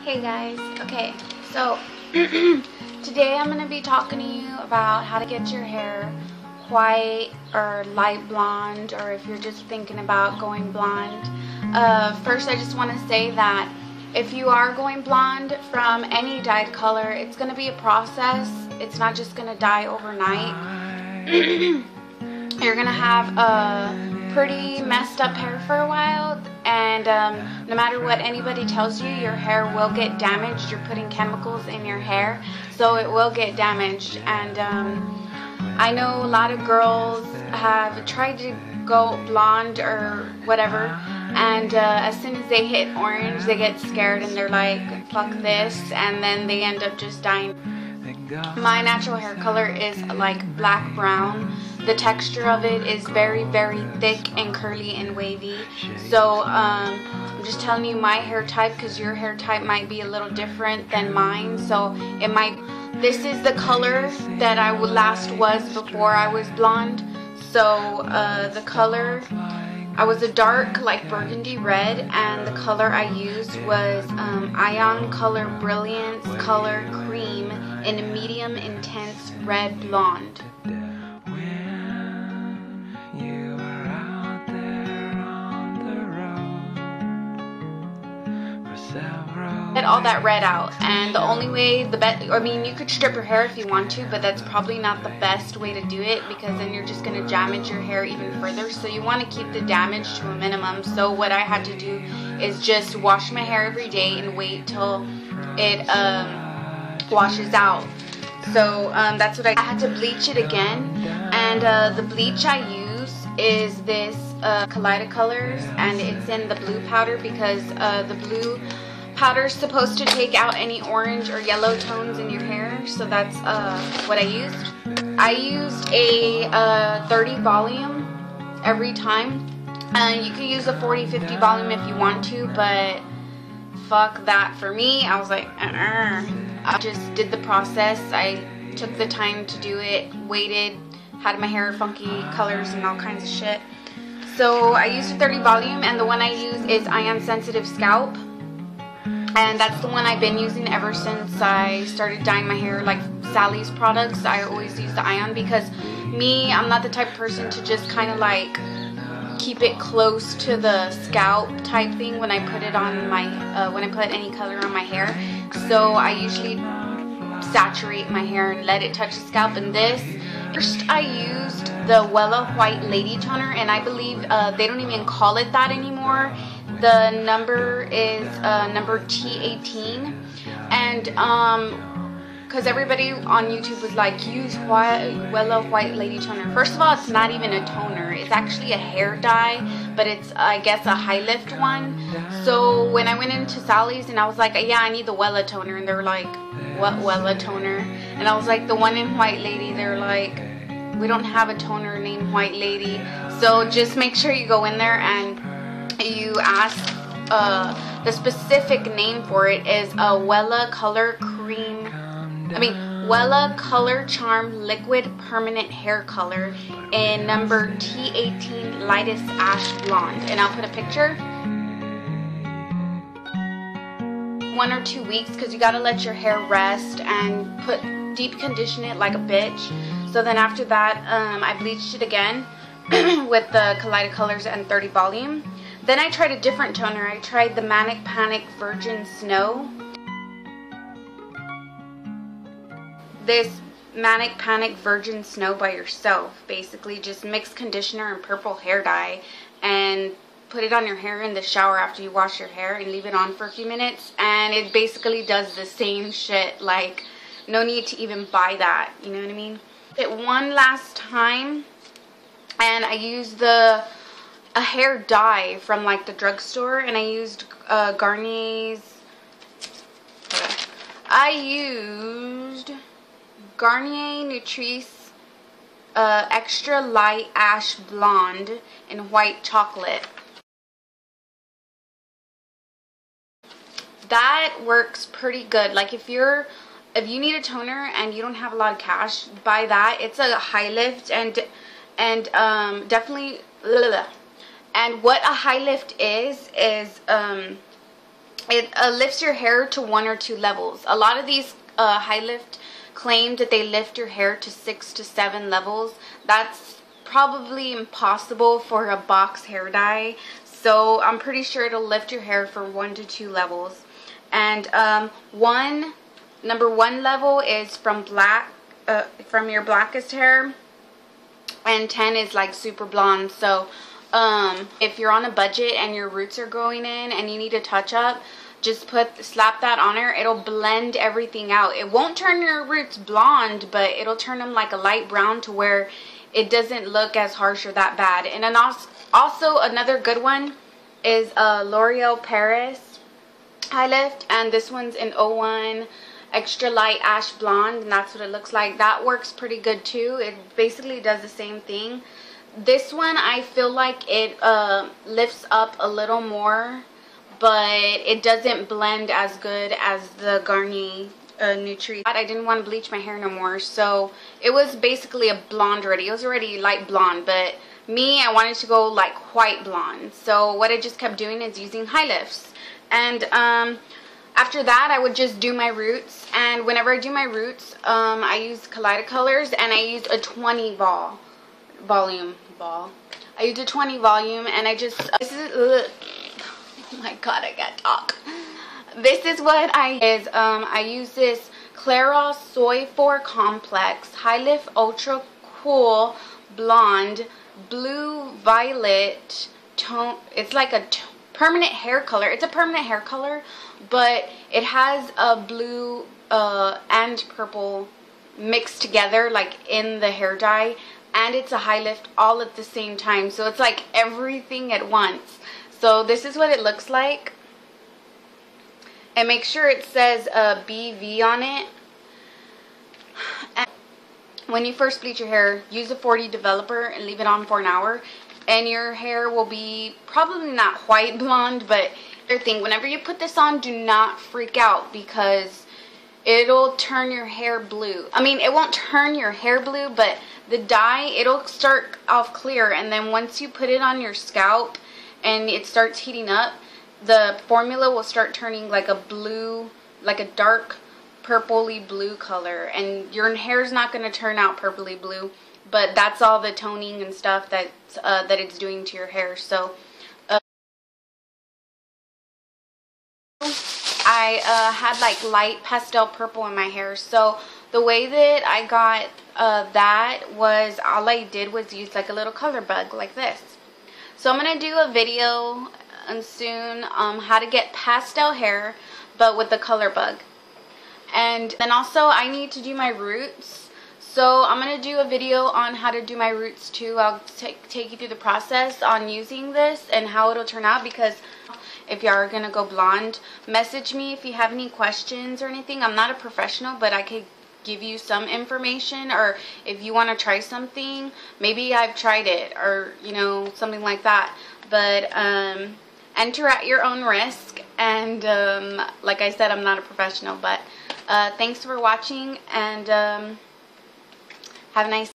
Hey guys, okay, so today I'm going to be talking to you about how to get your hair white or light blonde, or if you're just thinking about going blonde. First, I just want to say that if you are going blonde from any dyed color, it's going to be a process. It's not just going to dye overnight. You're going to have a pretty messed up hair for a while, and no matter what anybody tells you, your hair will get damaged. You're putting chemicals in your hair, so it will get damaged. And I know a lot of girls have tried to go blonde or whatever, and as soon as they hit orange, they get scared and they're like, fuck this, and then they end up just dying. My natural hair color is like black brown. The texture of it is very, very thick and curly and wavy. So I'm just telling you my hair type, because your hair type might be a little different than mine. So it might. This is the color that I last was before I was blonde. So the color, I was a dark like burgundy red, and the color I used was Ion Color Brilliance Color Cream in a medium intense red blonde. Get all that red out, and the only way, I mean, you could strip your hair if you want to, but that's probably not the best way to do it, because then you're just going to damage your hair even further. So you want to keep the damage to a minimum. So what I had to do is just wash my hair every day and wait till it washes out. So that's what I had to bleach it again, and the bleach I use is this Kaleidoscope, and it's in the blue powder, because the blue powder is supposed to take out any orange or yellow tones in your hair. So that's what I used. I used a 30 volume every time. You can use a 40-50 volume if you want to, but fuck that for me. I was like, I just did the process. I took the time to do it, waited, had my hair funky colors and all kinds of shit. So I used a 30 volume, and the one I use is Ion Sensitive Scalp. And that's the one I've been using ever since I started dyeing my hair, like Sally's products. I always use the Ion, because I'm not the type of person to just kind of like keep it close to the scalp type thing when I put it on my, when I put any color on my hair. So I usually saturate my hair and let it touch the scalp. And this, first I used the Wella White Lady Toner, and I believe they don't even call it that anymore. The number is number T18, and because everybody on YouTube was like, use Wella White Lady Toner. First of all, it's not even a toner. It's actually a hair dye, but it's, I guess, a high lift one. So when I went into Sally's and I was like, yeah, I need the Wella toner, and they were like, what Wella toner? And I was like, the one in White Lady. They're like, we don't have a toner named White Lady. So just make sure you go in there and you ask, the specific name for it is a Wella Color Cream, Wella Color Charm Liquid Permanent Hair Color in number T18 Lightest Ash Blonde. And I'll put a picture. 1 or 2 weeks, because you gotta let your hair rest and deep condition it like a bitch. So then after that, I bleached it again with the Kaleidoscope and 30 volume. Then I tried a different toner. I tried the Manic Virgin Snow. This Manic Virgin Snow by yourself. Basically just mix conditioner and purple hair dye and put it on your hair in the shower after you wash your hair, and leave it on for a few minutes, and it basically does the same shit. Like, no need to even buy that, you know what I mean? It one last time, and I used a hair dye from like the drugstore, and I used Garnier's Garnier Nutrice Extra Light Ash Blonde in white chocolate. That works pretty good. Like if you need a toner and you don't have a lot of cash, buy that. It's a high lift, and definitely. And what a high lift is it lifts your hair to 1 or 2 levels. A lot of these high lift claim that they lift your hair to 6 to 7 levels. That's probably impossible for a box hair dye. So I'm pretty sure it'll lift your hair for 1 to 2 levels. And number 1 level is from from your blackest hair, and 10 is like super blonde. So if you're on a budget and your roots are growing in and you need a touch up, just slap that on her. It'll blend everything out. It won't turn your roots blonde, but it'll turn them like a light brown to where it doesn't look as harsh or that bad. And then also another good one is L'Oreal Paris High Lift, and this one's in 01 extra light ash blonde, and that's what it looks like. That works pretty good too. It basically does the same thing. This one, I feel like it lifts up a little more, but it doesn't blend as good as the Garner Nutri. I didn't want to bleach my hair no more, so it was basically a blonde already. It was already light blonde, but me, I wanted to go like white blonde. So what I just kept doing is using high lifts. And after that, I would just do my roots. And whenever I do my roots, I use Kaleidoscope, and I use a 20 volume. I use a 20 volume, and I just, oh my god, I can't talk. This is what I use this Clairol Soy 4 Complex High Lift Ultra Cool Blonde Blue Violet tone. It's like a permanent hair color. It's a permanent hair color, but it has a blue and purple mixed together, like in the hair dye, and it's a high lift all at the same time. So it's like everything at once. So this is what it looks like. And make sure it says BV on it. And when you first bleach your hair, use a 40 developer and leave it on for an hour, and your hair will be probably not white blonde, but whenever you put this on, do not freak out, because it'll turn your hair blue. I mean, it won't turn your hair blue, but the dye, it'll start off clear, and then once you put it on your scalp and it starts heating up, the formula will start turning like a blue, like a dark purpley blue color, and your hair's not going to turn out purpley blue, but that's all the toning and stuff that it's doing to your hair. So I had like light pastel purple in my hair. So the way that I got that was, all I did was use like a little color bug like this. So I'm going to do a video soon how to get pastel hair but with the color bug. And then also I need to do my roots, so I'm going to do a video on how to do my roots too. I'll take you through the process on using this and how it'll turn out, because if you are going to go blonde, message me if you have any questions or anything. I'm not a professional, but I could give you some information, or if you want to try something, maybe I've tried it, or you know, something like that. But enter at your own risk, and like I said, I'm not a professional, but thanks for watching, and have a nice